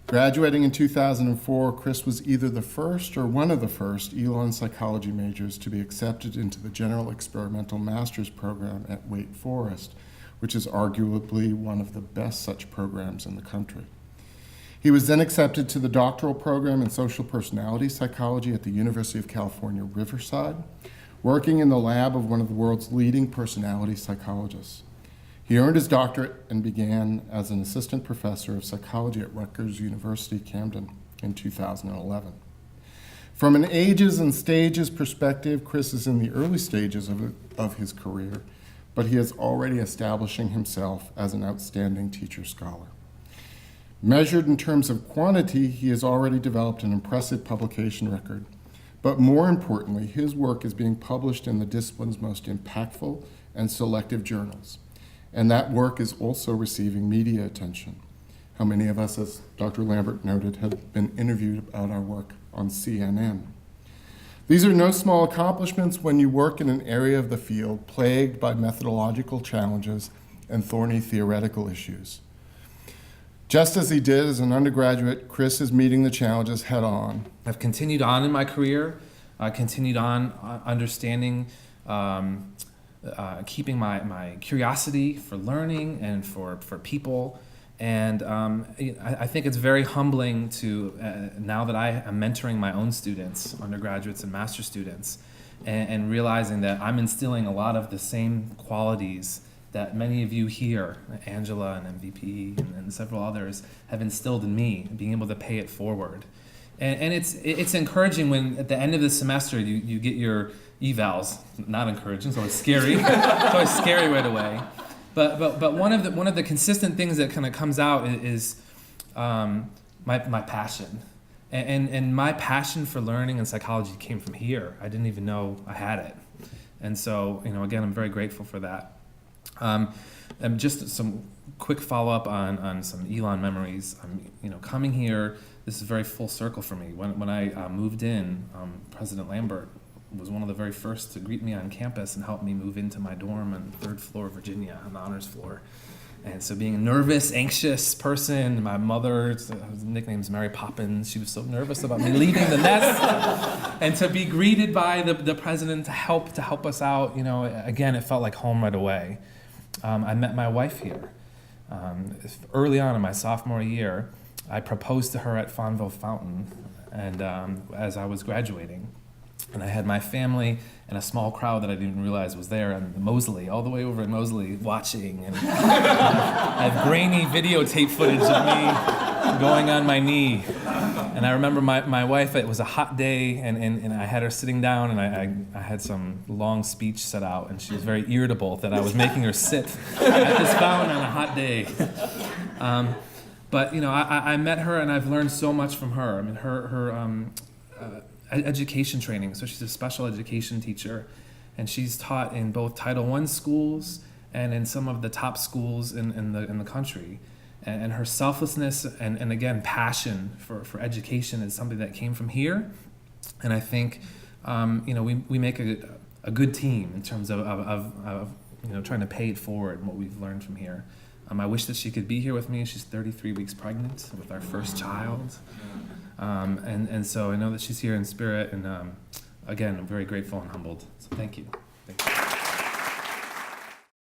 Graduating in 2004, Chris was either the first or one of the first Elon psychology majors to be accepted into the General Experimental Master's Program at Wake Forest, which is arguably one of the best such programs in the country. He was then accepted to the doctoral program in social personality psychology at the University of California, Riverside, working in the lab of one of the world's leading personality psychologists. He earned his doctorate and began as an assistant professor of psychology at Rutgers-University-Camden in 2011. From an ages and stages perspective, Chris is in the early stages of his career, but he is already establishing himself as an outstanding teacher-scholar. Measured in terms of quantity, he has already developed an impressive publication record, but more importantly, his work is being published in the discipline's most impactful and selective journals. And that work is also receiving media attention. How many of us, as Dr. Lambert noted, have been interviewed about our work on CNN. These are no small accomplishments when you work in an area of the field plagued by methodological challenges and thorny theoretical issues. Just as he did as an undergraduate, Chris is meeting the challenges head on. I've continued on in my career, continued on understanding, keeping my curiosity for learning and for people. And I think it's very humbling to, now that I am mentoring my own students, undergraduates and master's students, and realizing that I'm instilling a lot of the same qualities that many of you here, Angela and MVP and several others, have instilled in me, being able to pay it forward. And it's encouraging when at the end of the semester you get your evals. Not encouraging, so it's scary. It's always scary right away. But one of the consistent things that kind of comes out is my passion. And my passion for learning and psychology came from here. I didn't even know I had it. And so, again, I'm very grateful for that. And just some quick follow-up on some Elon memories. Coming here, this is very full circle for me. When I moved in, President Lambert was one of the very first to greet me on campus and help me move into my dorm on the 3rd floor of Virginia, on the honors floor. And so being a nervous, anxious person, my mother's nickname's Mary Poppins. She was so nervous about me leaving the nest. And to be greeted by the president to help us out, again, it felt like home right away. I met my wife here. Early on in my sophomore year, I proposed to her at Fonville Fountain, and as I was graduating. And I had my family and a small crowd that I didn't even realize was there in Moseley, all the way over in Moseley, watching. And I have grainy videotape footage of me going on my knee. And I remember my wife, it was a hot day, and I had her sitting down, and I had some long speech set out, and she was very irritable that I was making her sit at this fountain on a hot day. But I met her, and I've learned so much from her. I mean, her education training. So she's a special education teacher, and she's taught in both Title I schools and in some of the top schools in the country. And her selflessness and again, passion for education is something that came from here. And I think, we make a good team in terms of trying to pay it forward, what we've learned from here. I wish that she could be here with me. She's 33 weeks pregnant with our first child. And so I know that she's here in spirit, and again, I'm very grateful and humbled. So thank you.